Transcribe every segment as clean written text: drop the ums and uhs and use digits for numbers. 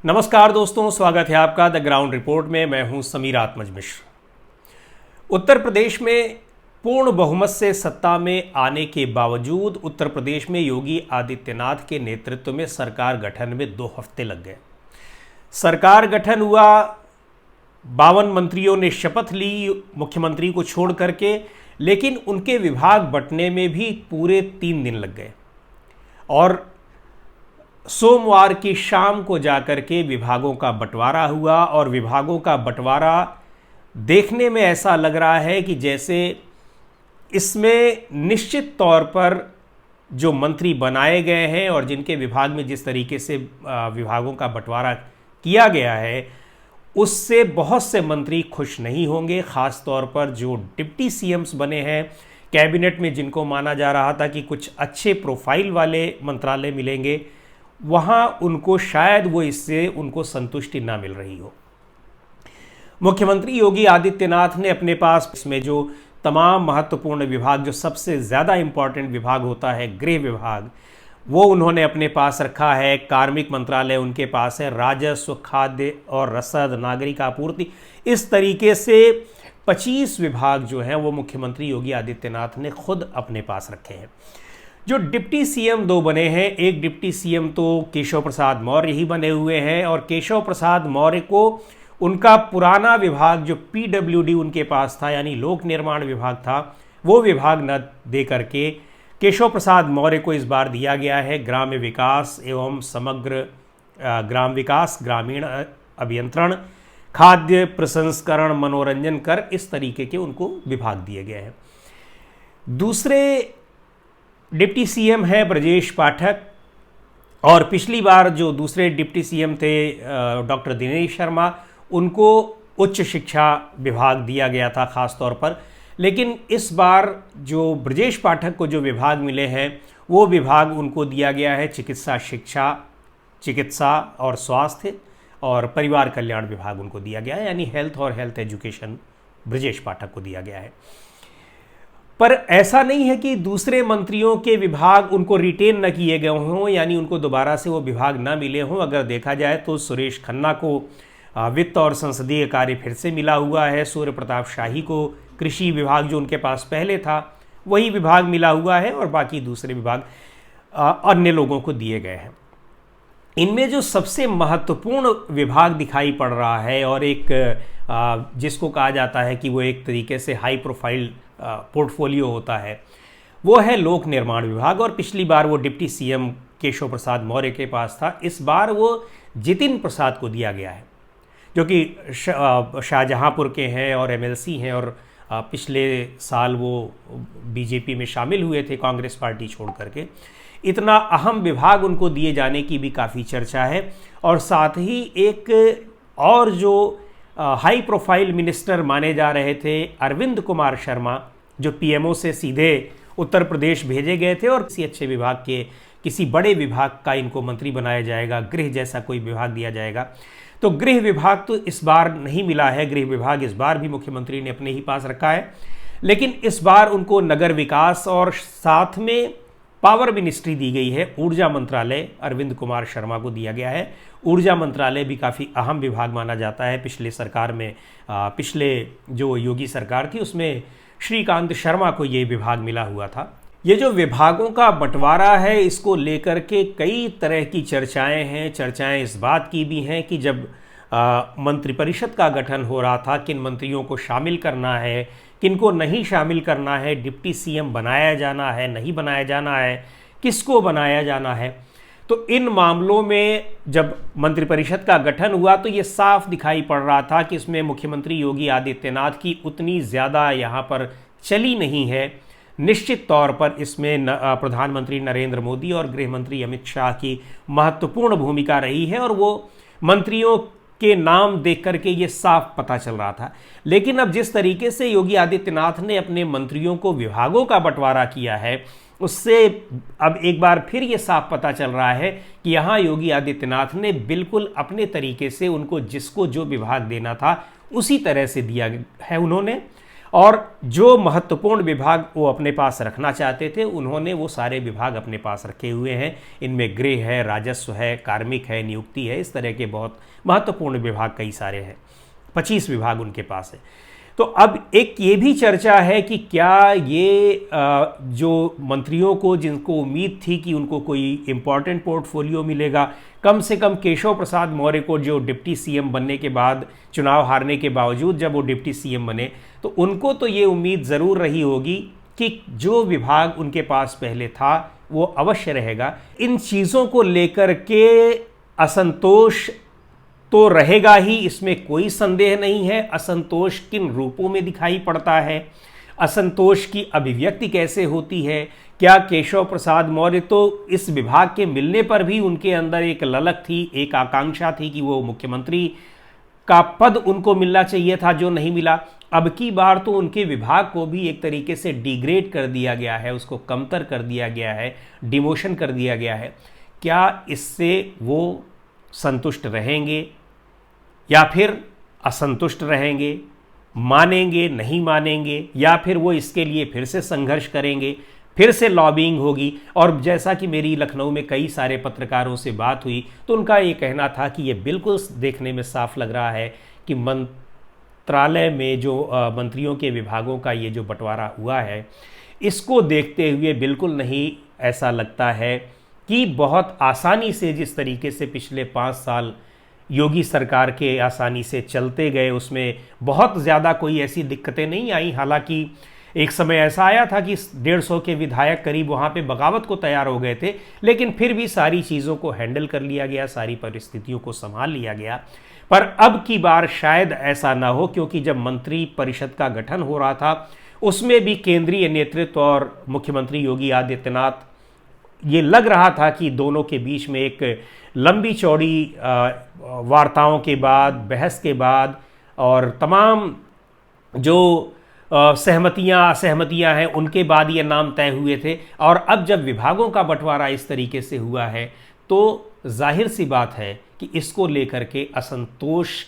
नमस्कार दोस्तों, स्वागत है आपका द ग्राउंड रिपोर्ट में। मैं हूं समीर आत्मज मिश्र। उत्तर प्रदेश में पूर्ण बहुमत से सत्ता में आने के बावजूद उत्तर प्रदेश में योगी आदित्यनाथ के नेतृत्व में सरकार गठन में 2 हफ्ते लग गए। सरकार गठन हुआ, 52 मंत्रियों ने शपथ ली मुख्यमंत्री को छोड़ करके, लेकिन उनके विभाग बंटने में भी पूरे 3 दिन लग गए और सोमवार की शाम को जाकर के विभागों का बंटवारा हुआ। और विभागों का बंटवारा देखने में ऐसा लग रहा है कि जैसे इसमें निश्चित तौर पर जो मंत्री बनाए गए हैं और जिनके विभाग में जिस तरीके से विभागों का बंटवारा किया गया है, उससे बहुत से मंत्री खुश नहीं होंगे। ख़ास तौर पर जो डिप्टी सीएम्स बने हैं कैबिनेट में, जिनको माना जा रहा था कि कुछ अच्छे प्रोफाइल वाले मंत्रालय मिलेंगे, वहाँ उनको शायद इससे उनको संतुष्टि ना मिल रही हो। मुख्यमंत्री योगी आदित्यनाथ ने अपने पास इसमें जो तमाम महत्वपूर्ण विभाग, जो सबसे ज़्यादा इम्पॉर्टेंट विभाग होता है गृह विभाग, वो उन्होंने अपने पास रखा है। कार्मिक मंत्रालय उनके पास है, राजस्व, खाद्य और रसद, नागरिक आपूर्ति, इस तरीके से 25 विभाग जो हैं वो मुख्यमंत्री योगी आदित्यनाथ ने खुद अपने पास रखे हैं। जो डिप्टी सीएम 2 बने हैं, एक डिप्टी सीएम तो केशव प्रसाद मौर्य ही बने हुए हैं, और केशव प्रसाद मौर्य को उनका पुराना विभाग जो पीडब्ल्यूडी उनके पास था, यानी लोक निर्माण विभाग था, वो विभाग न दे करके केशव प्रसाद मौर्य को इस बार दिया गया है ग्राम्य विकास एवं समग्र ग्राम विकास, ग्रामीण अभियंत्रण, खाद्य प्रसंस्करण, मनोरंजन कर, इस तरीके के उनको विभाग दिए गए हैं। दूसरे डिप्टी सीएम है ब्रजेश पाठक, और पिछली बार जो दूसरे डिप्टी सीएम थे डॉक्टर दिनेश शर्मा, उनको उच्च शिक्षा विभाग दिया गया था खास तौर पर। लेकिन इस बार जो ब्रजेश पाठक को जो विभाग मिले हैं, वो विभाग उनको दिया गया है चिकित्सा और स्वास्थ्य और परिवार कल्याण विभाग उनको दिया गया है, यानी हेल्थ और हेल्थ एजुकेशन ब्रजेश पाठक को दिया गया है। पर ऐसा नहीं है कि दूसरे मंत्रियों के विभाग उनको रिटेन न किए गए हों, यानी उनको दोबारा से वो विभाग न मिले हों। अगर देखा जाए तो सुरेश खन्ना को वित्त और संसदीय कार्य फिर से मिला हुआ है, सूर्य प्रताप शाही को कृषि विभाग जो उनके पास पहले था वही विभाग मिला हुआ है, और बाकी दूसरे विभाग अन्य लोगों को दिए गए हैं। इनमें जो सबसे महत्वपूर्ण विभाग दिखाई पड़ रहा है और एक जिसको कहा जाता है कि वो एक तरीके से हाई प्रोफाइल पोर्टफोलियो होता है, वो है लोक निर्माण विभाग। और पिछली बार वो डिप्टी सीएम केशव प्रसाद मौर्य के पास था, इस बार वो जितिन प्रसाद को दिया गया है, जो कि शाहजहांपुर के हैं और एमएलसी हैं, और पिछले साल वो बीजेपी में शामिल हुए थे कांग्रेस पार्टी छोड़ करके। इतना अहम विभाग उनको दिए जाने की भी काफ़ी चर्चा है। और साथ ही एक और जो हाई प्रोफाइल मिनिस्टर माने जा रहे थे, अरविंद कुमार शर्मा, जो पीएमओ से सीधे उत्तर प्रदेश भेजे गए थे, और किसी अच्छे विभाग के, किसी बड़े विभाग का इनको मंत्री बनाया जाएगा, गृह जैसा कोई विभाग दिया जाएगा। तो गृह विभाग तो इस बार नहीं मिला है, गृह विभाग इस बार भी मुख्यमंत्री ने अपने ही पास रखा है। लेकिन इस बार उनको नगर विकास और साथ में पावर मिनिस्ट्री दी गई है, ऊर्जा मंत्रालय अरविंद कुमार शर्मा को दिया गया है। ऊर्जा मंत्रालय भी काफ़ी अहम विभाग माना जाता है। पिछले सरकार में पिछले जो योगी सरकार थी उसमें श्रीकांत शर्मा को ये विभाग मिला हुआ था। ये जो विभागों का बंटवारा है, इसको लेकर के कई तरह की चर्चाएं हैं। चर्चाएं इस बात की भी हैं कि जब मंत्रिपरिषद का गठन हो रहा था, किन मंत्रियों को शामिल करना है, किनको नहीं शामिल करना है, डिप्टी सीएम बनाया जाना है, नहीं बनाया जाना है, किसको बनाया जाना है। तो इन मामलों में जब मंत्रिपरिषद का गठन हुआ तो ये साफ दिखाई पड़ रहा था कि इसमें मुख्यमंत्री योगी आदित्यनाथ की उतनी ज़्यादा यहाँ पर चली नहीं है। निश्चित तौर पर इसमें प्रधानमंत्री नरेंद्र मोदी और गृह मंत्री अमित शाह की महत्वपूर्ण भूमिका रही है, और वो मंत्रियों के नाम देख करके ये साफ पता चल रहा था। लेकिन अब जिस तरीके से योगी आदित्यनाथ ने अपने मंत्रियों को विभागों का बंटवारा किया है, उससे अब एक बार फिर ये साफ पता चल रहा है कि यहाँ योगी आदित्यनाथ ने बिल्कुल अपने तरीके से उनको जिसको जो विभाग देना था उसी तरह से दिया है उन्होंने। और जो महत्वपूर्ण विभाग वो अपने पास रखना चाहते थे उन्होंने वो सारे विभाग अपने पास रखे हुए हैं। इनमें गृह है, राजस्व है, कार्मिक है, नियुक्ति है, इस तरह के बहुत महत्वपूर्ण विभाग कई सारे हैं। 25 विभाग उनके पास है। तो अब एक ये भी चर्चा है कि क्या ये जो मंत्रियों को जिनको उम्मीद थी कि उनको कोई इम्पॉर्टेंट पोर्टफोलियो मिलेगा, कम से कम केशव प्रसाद मौर्य को जो डिप्टी सीएम बनने के बाद, चुनाव हारने के बावजूद जब वो डिप्टी सीएम बने, तो उनको तो ये उम्मीद ज़रूर रही होगी कि जो विभाग उनके पास पहले था वो अवश्य रहेगा। इन चीज़ों को लेकर के असंतोष तो रहेगा ही, इसमें कोई संदेह नहीं है। असंतोष किन रूपों में दिखाई पड़ता है, असंतोष की अभिव्यक्ति कैसे होती है, क्या केशव प्रसाद मौर्य तो इस विभाग के मिलने पर भी उनके अंदर एक ललक थी, एक आकांक्षा थी कि वो मुख्यमंत्री का पद उनको मिलना चाहिए था जो नहीं मिला। अब की बार तो उनके विभाग को भी एक तरीके से डिग्रेड कर दिया गया है, उसको कमतर कर दिया गया है, डिमोशन कर दिया गया है। क्या इससे वो संतुष्ट रहेंगे या फिर असंतुष्ट रहेंगे, मानेंगे नहीं मानेंगे, या फिर वो इसके लिए फिर से संघर्ष करेंगे, फिर से लॉबिंग होगी? और जैसा कि मेरी लखनऊ में कई सारे पत्रकारों से बात हुई तो उनका ये कहना था कि ये बिल्कुल देखने में साफ लग रहा है कि मंत्रालय में जो मंत्रियों के विभागों का ये जो बंटवारा हुआ है, इसको देखते हुए बिल्कुल नहीं ऐसा लगता है कि बहुत आसानी से, जिस तरीके से पिछले 5 साल योगी सरकार के आसानी से चलते गए, उसमें बहुत ज़्यादा कोई ऐसी दिक्कतें नहीं आई। हालांकि एक समय ऐसा आया था कि 150 के विधायक करीब वहाँ पे बगावत को तैयार हो गए थे, लेकिन फिर भी सारी चीज़ों को हैंडल कर लिया गया, सारी परिस्थितियों को संभाल लिया गया। पर अब की बार शायद ऐसा ना हो, क्योंकि जब मंत्री परिषद का गठन हो रहा था उसमें भी केंद्रीय नेतृत्व और मुख्यमंत्री योगी आदित्यनाथ, ये लग रहा था कि दोनों के बीच में एक लंबी चौड़ी वार्ताओं के बाद, बहस के बाद और तमाम जो सहमतियां असहमतियां हैं उनके बाद ये नाम तय हुए थे। और अब जब विभागों का बंटवारा इस तरीके से हुआ है तो जाहिर सी बात है कि इसको लेकर के असंतोष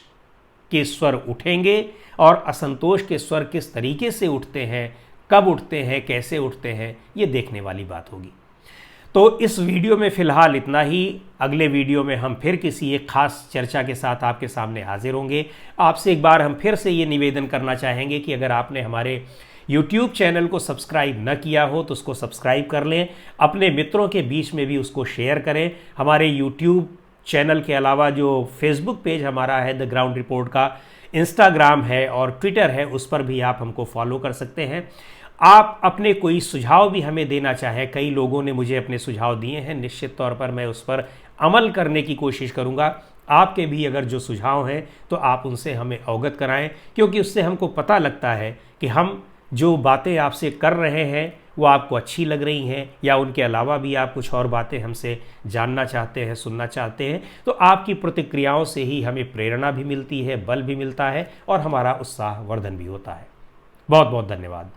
के स्वर उठेंगे, और असंतोष के स्वर किस तरीके से उठते हैं, कब उठते हैं, कैसे उठते हैं, ये देखने वाली बात होगी। तो इस वीडियो में फ़िलहाल इतना ही। अगले वीडियो में हम फिर किसी एक खास चर्चा के साथ आपके सामने हाजिर होंगे। आपसे एक बार हम फिर से ये निवेदन करना चाहेंगे कि अगर आपने हमारे YouTube चैनल को सब्सक्राइब न किया हो तो उसको सब्सक्राइब कर लें, अपने मित्रों के बीच में भी उसको शेयर करें। हमारे YouTube चैनल के अलावा जो फेसबुक पेज हमारा है द ग्राउंड रिपोर्ट का, इंस्टाग्राम है और ट्विटर है, उस पर भी आप हमको फॉलो कर सकते हैं। आप अपने कोई सुझाव भी हमें देना चाहें, कई लोगों ने मुझे अपने सुझाव दिए हैं, निश्चित तौर पर मैं उस पर अमल करने की कोशिश करूंगा। आपके भी अगर जो सुझाव हैं तो आप उनसे हमें अवगत कराएं, क्योंकि उससे हमको पता लगता है कि हम जो बातें आपसे कर रहे हैं वो आपको अच्छी लग रही हैं, या उनके अलावा भी आप कुछ और बातें हमसे जानना चाहते हैं, सुनना चाहते हैं। तो आपकी प्रतिक्रियाओं से ही हमें प्रेरणा भी मिलती है, बल भी मिलता है और हमारा उत्साह वर्धन भी होता है। बहुत बहुत धन्यवाद।